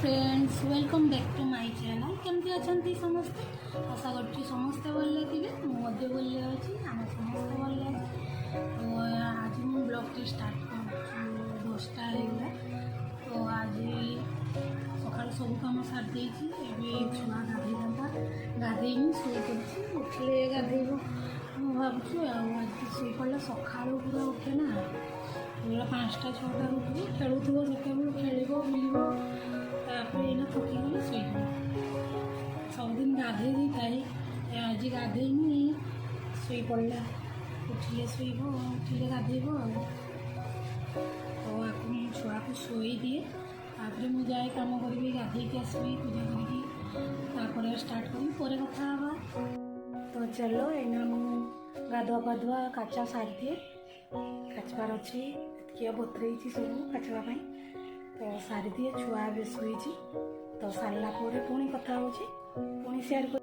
Friends welcome back to my channel केमती अच्छा समस्ते आशा कर समस्ते भले थे मुझे भले अच्छी आम समस्ते भले अच्छे तो आज मुझे ब्लॉग स्टार्ट कर 10टा होगा तो आज सका सब कम सारी छुआ गाधे गाधे शो कर उठे गाधे भावुँ आज शो पड़े सका पूरा उठे ना पूरा 5टा 6टा उठे खेलुव से खेल बुल एना थकिगले शोब सबुदिन गाधे थाए आज गाधे शो पड़ा उठिले शोब उठिले गाधेब तो आपको छुआ को शोई दिए तापर मुझे जाए कम करी गाधे आसबि पूजा कर स्टार्ट करी कथा हवा तो चलो एना गाधुआ पाधुआ काचा सारी दिए काचबार अच्छी किए बतरे सब काचवाई तो सारी दिए छुआ भी शुई तो सारा पुणी कथा पुणी सेयार कर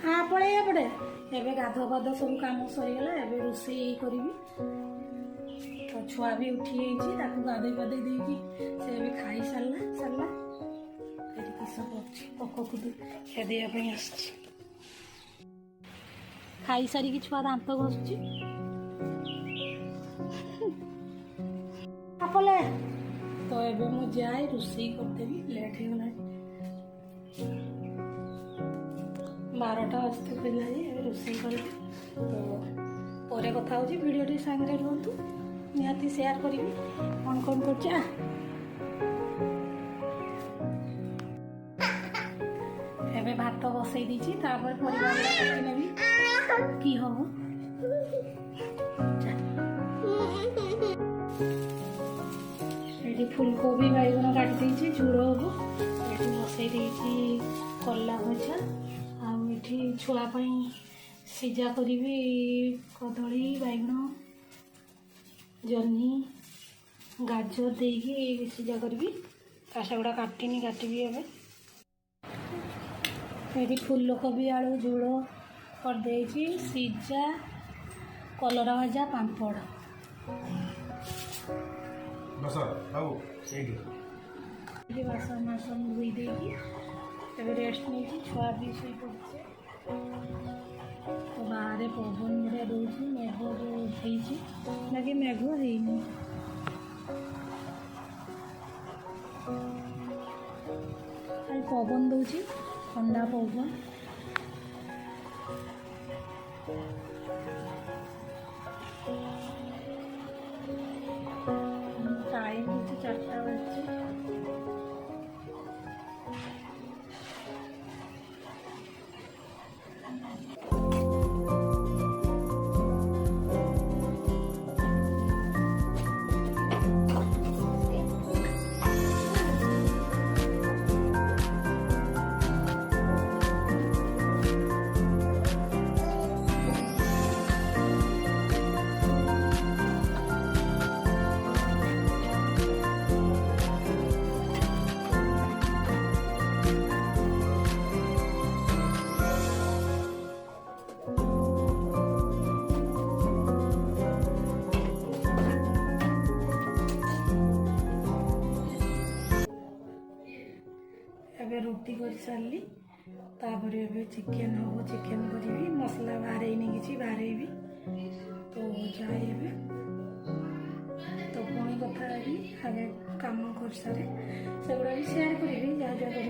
हाँ पड़े पड़े एवं गाधुआ पाधुआ सब कम सरीगला एवं रोसे करी तो छुआ भी उठी गाधे पाधे देकी से भी खाई सारा सारा किस पक खुद खेदेवाई खाई सारिकी छुआ दांत घसुची आपले तो ये मुझे जाए रोसई करदेवी लेट हो गला 12टा बजते पिला रोसई कर तो पर कथा हो भिडियो सांगे रुहतु निहाती सेयार करी कौन कौन कर भात बसई देती परिवार नेबी कि हम फुलकोबी बैगन काटी झुड़ हम ये बसई कला भजा आठी छुआपाई सीजा करी कदली बैगन जह्नी गाजर देकी सीजा करी गुड़ा काटनी काटबी ये फुलकोबी आलू झुड़ करदे सीजा कलरा भजा पापड़ बासन बासन धोई देकी रेस्ट नहीं छुआ भी शो पड़े तो बाहर पवन बढ़िया दूसरी मेघ जो उठे बाकी मेघ है खाली पवन दौर ठंडा पवन टाइम हो 4टा बजे रुटी कर सारी तापर चिकेन हम चिकेन करी मसला बाहर नहीं बाहर तो जाए तो पुणी कथा आगे कम कर सारे से गुड़ा भी सेयार करी जहाँ जहाँ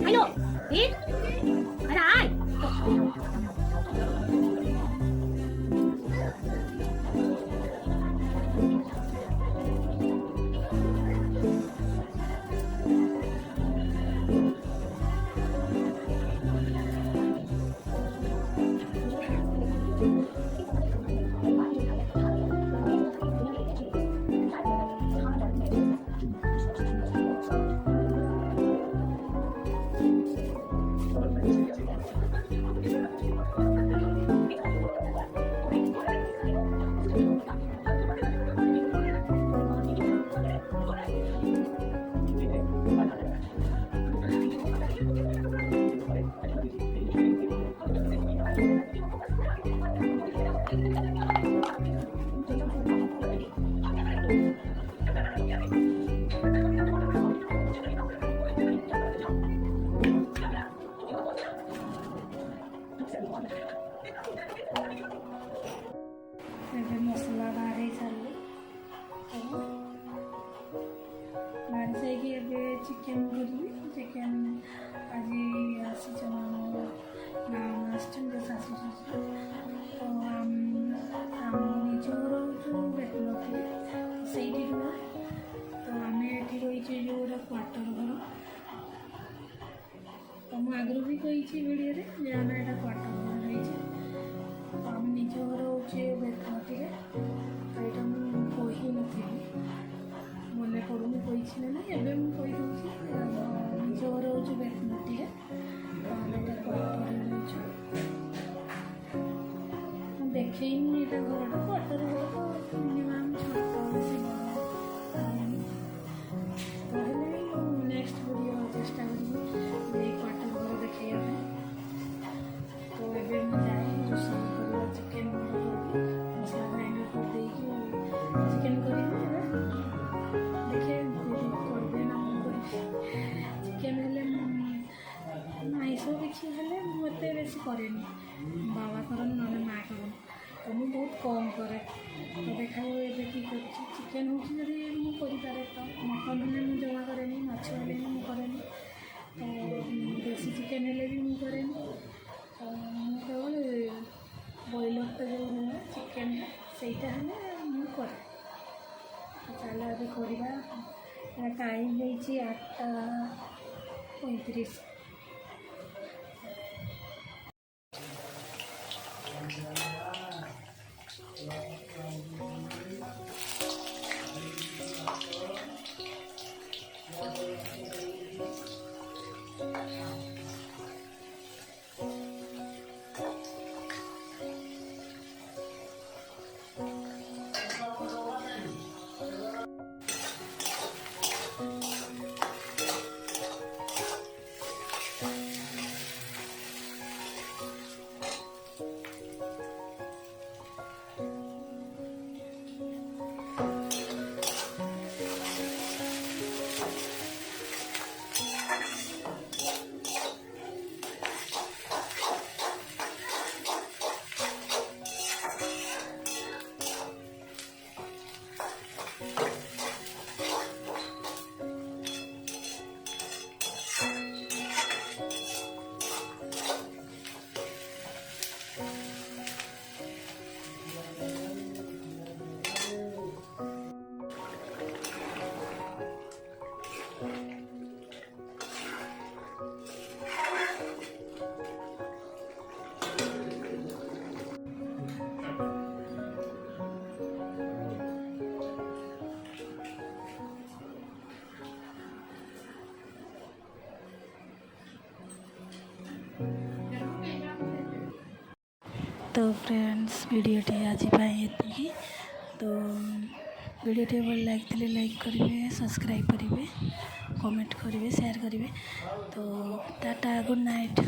ayo, in, ada ai. ଏବେ ମସଲା ବାହାରି ସାରିଲି, ବାହାରି ସାରିକି ଏବେ ଚିକେନ୍ କରିବି। ଚିକେନ୍ ଆଜି ଆସିଛନ୍ତି ମା ଆସିଛନ୍ତି ଶାଶୁ ଶ୍ୱଶୁର, ତ ଆମ ନିଜ ଘର ଯେଉଁ ବେତନଠି ସେଇଠି ରୁହ, ତ ଆମେ ଏଠି ରହିଛୁ ଯେଉଁଟା କ୍ୱାର୍ଟର ଘର। ତ ମୁଁ ଆଗରୁ ବି କହିଛି ଭିଡ଼ିଓରେ ଯେ ଆମେ ଏଇଟା କ୍ୱାର୍ଟର ଘର ରହିଛେ। ତ ଆମ ନିଜ ଘର ହେଉଛି ବେତନଠିରେ। ତ ଏଇଟା ମୁଁ କହିନଥିଲି, ମନେ ପଡ଼ୁନି କହିଛି ନା ନାହିଁ, ଏବେ ମୁଁ କହିଦେଉଛି। ନିଜ ଘର ହେଉଛି ବେତନଠିରେ, ତ ଆମେ ଏଇଟା କ୍ୱାର୍ଟରରେ ରହିଛୁ। ମୁଁ ଦେଖେଇନି ଏଇଟା ଘରଟା, କ୍ୱାର୍ଟର ଘର ତ ମିନିମମ୍ ଛୋଟ ବେଶୀ ବଡ଼ ହେଲେ ବି ମୁଁ ନେକ୍ସଟ ଭିଡ଼ିଓ ଚେଷ୍ଟା କରିବି ଏଇ କ୍ୱାର୍ଟର ଘର ଦେଖେଇବା ପାଇଁ। ତ ଏବେ ମୁଁ ଯାଏ ରୋଷେଇ କରିବା, ଚିକେନ୍ ମସଲା ଗ୍ରାଇଣ୍ଡର କରିଦେଇକି ଚିକେନ୍ କରିବି। ଏବେ ଦେଖେ କରିବେ ନା ମୁଁ କରିବି। ଚିକେନ୍ ହେଲେ ଆଇଁଷ କିଛି ହେଲେ ମୁଁ ଏତେ ବେଶୀ କରେନି, ବାବା କରନ୍ତି ନହେଲେ ମା କରନ୍ତି, ତ ମୁଁ ବହୁତ କମ୍ କରେ। ତ ଦେଖାଯାଉ ଏବେ କି କରୁଛି। ଚିକେନ୍ ହେଉଛି ଯଦି ମୁଁ କରିପାରେ, ତ ମଟନ୍ ହେଲେ ମୁଁ ଜମା କରେନି, ମାଛ ହେଲେ ବି ମୁଁ କରେନି, ତ ଦେଶୀ ଚିକେନ୍ ହେଲେ ବି ମୁଁ କରେନି। ତ ମୁଁ କେବଳ ବ୍ରଏଲର୍ଟା ଯେଉଁ ହୁଏ ଚିକେନ୍, ସେଇଟା ହେଲେ ମୁଁ କରେ। ଚାଲ ଏବେ କରିବା। ଟାଇମ୍ ହେଇଛି 8:35। तो फ्रेंड्स वीडियोटी आज एतिकी। तो वीडियोटी भल लगी लाइक करेंगे, सब्सक्राइब करेंगे, कमेंट करेंगे, शेयर करेंगे। तो टाटा, गुड नाइट।